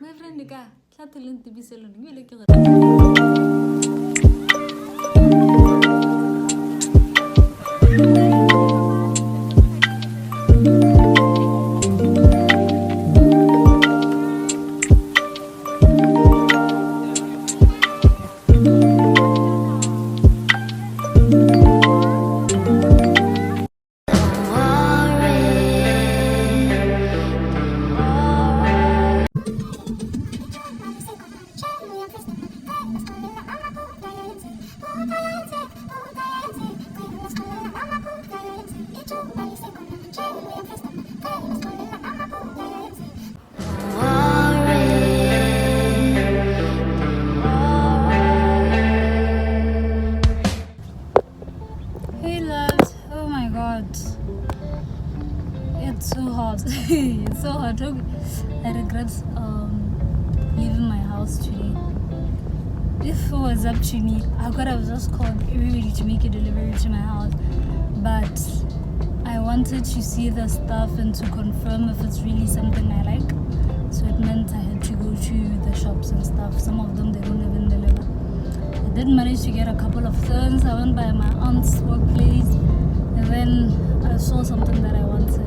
My friend ka tlhatholeng tibiselong ebile ke gore Hey loves, oh my god, it's so hot. It's so hot. I regret leaving my house today. If it was up to me, I could have just called everybody to make a delivery to my house, but I wanted to see the stuff and to confirm if it's really something I like. So it meant I had to go to the shops and stuff. Some of them they don't even deliver. I did manage to get a couple of things. I went by my aunt's workplace and then I saw something that I wanted.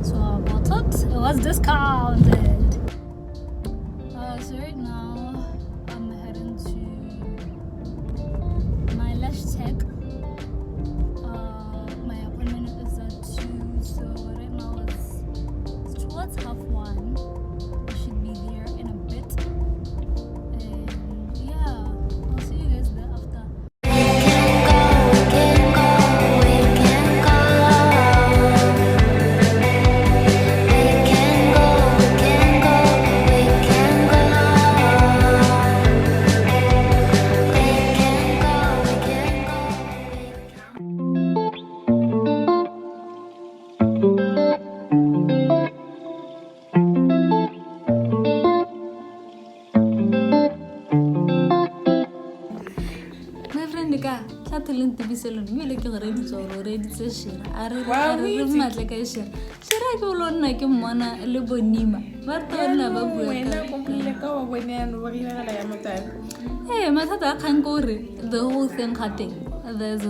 So I bought it. It was discounted. So right now I'm heading to my lash tech. My appointment is at 2, so right now it's towards 1:30. I should be there in a bit. And yeah, I'll see you guys there after. My friend ka tlhatholeng tibiselong ebile ke gore di tsoro re di tse shira a re matle ka shira shira ke lo nna ke mmona le bonima ba tona ba bua wena go mmile ka wa bone ya no ba ina la ya motane mathata a kgang gore the whole thing cutting there's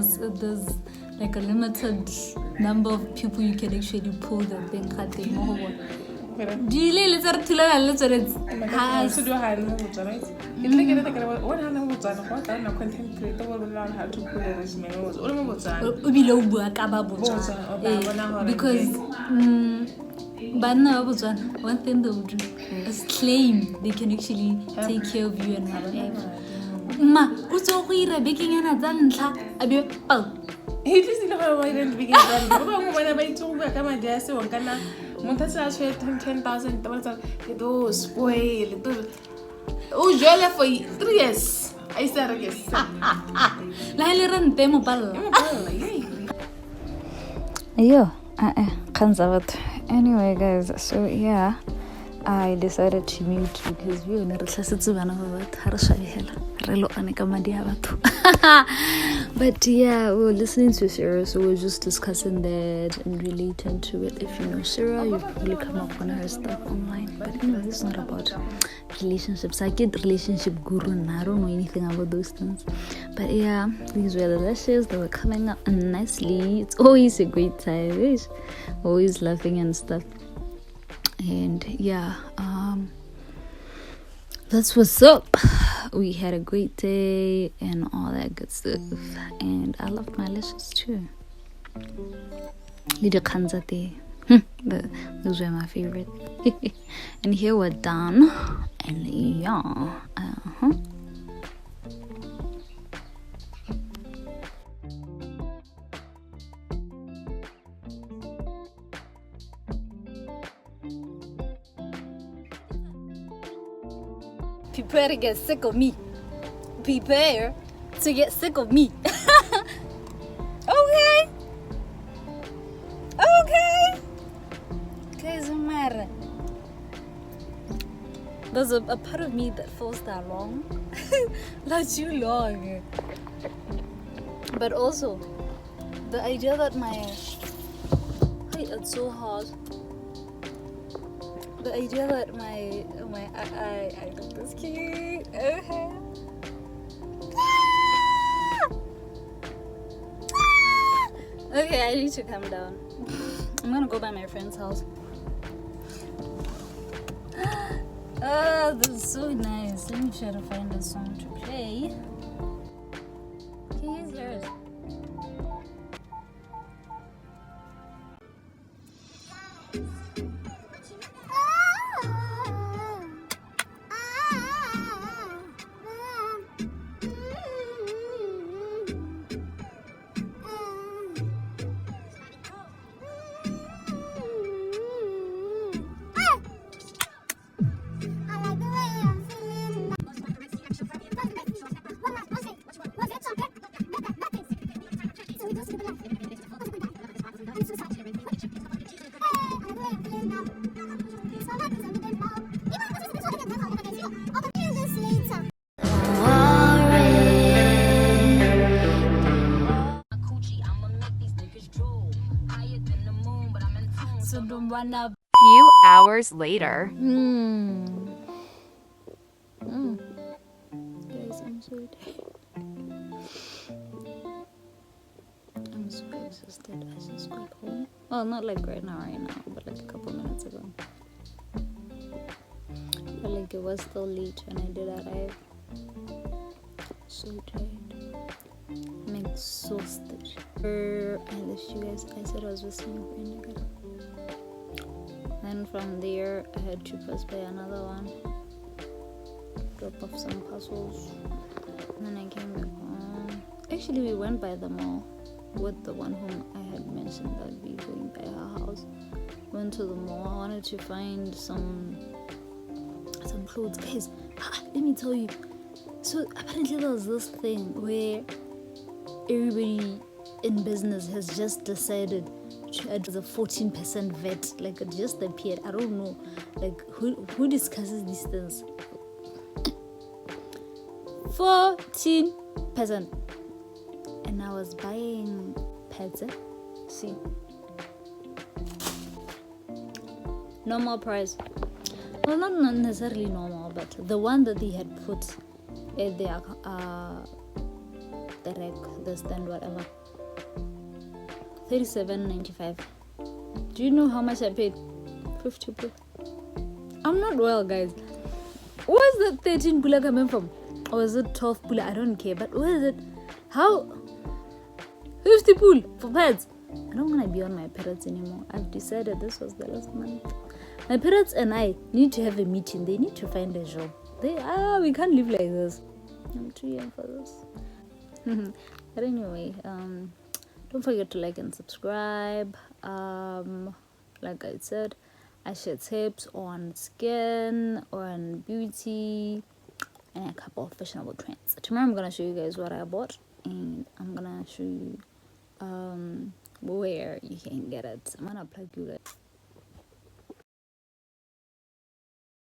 like a limited number of people you can actually pull the thing cutting mo go bona di le tsa re thula le tsore ha se do ha no botsa right ile ke re ona na botsa go tla na content creator go learn how to pull a resume o le mo botsa o bile o bua ka ba botsa because banna ba botswana one thing they would do is claim they can actually take care of you and whatever ma o tso go ira baking yana tsa ntlha a be pau it is ile ba ira baking tsa ba mo bona ba itse go ka madi a se won kana monta sa tshwe 10,000 ta ba ke do spoil to o jole for 3 years I say yes la ile rente mo palla ayo kanzavat. Anyway guys, so yeah, I decided to mute because we only realized bana ba batho ha re shabela re lo ane ka madi a batho. But yeah, we were listening to Sarah, so we were just discussing that and relating to it. If you know Sarah, you probably come up on her stuff online. But anyway, it's not about relationships. I get relationship guru and I don't know anything about those things. But yeah, these were the lashes that were coming up nicely. It's always a great time. It's always laughing and stuff. And yeah, that's what's up. We had a great day and all that good stuff. And I loved my lashes too. Little kanzate. Those were my favorite. And here we're done. And yeah, Prepare to get sick of me. Prepare to get sick of me. Okay. Guys, no matter. There's a part of me that feels that long. Not too long. But also, the idea that it's so hard. The idea that my I look this cute. Okay. Okay, I need to calm down. I'm gonna go by my friend's house. Oh, this is so nice. Let me try to find a song to play. Can you hear it? So don't wanna. Few hours later. Guys, I'm so tired. I'm so exhausted. I just got home. Well, not like right now, but like a couple minutes ago. But like it was still late when I did arrive. So tired. I'm exhausted. I left you guys. I said I was visiting a friend again. Then from there, I had to pass by another one, drop off some parcels, and then I came back home. Actually, we went by the mall with the one whom I had mentioned that we were going by her house. Went to the mall. I wanted to find some clothes. Guys, let me tell you. So apparently there was this thing where everybody in business has just decided to add the 14% VAT. Like it just appeared. I don't know. Like who discusses these things? 14%. And I was buying pads. See, normal price. Well, not necessarily normal, but the one that they had put at their the rack, the stand, whatever. $37.95. Do you know how much I paid? 50 pula. I'm not well, guys. Where's the 13 pula coming from? Or is it 12 pula? I don't care. But where is it? How? 50 pula for pads. I don't want to be on my parents anymore. I've decided this was the last month. My parents and I need to have a meeting. They need to find a job. We can't live like this. I'm too young for this. But anyway, don't forget to like and subscribe. Like I said, I share tips on skin, on beauty, and a couple of fashionable trends. Tomorrow I'm gonna show you guys what I bought, and I'm gonna show you where you can get it. I'm gonna plug you guys.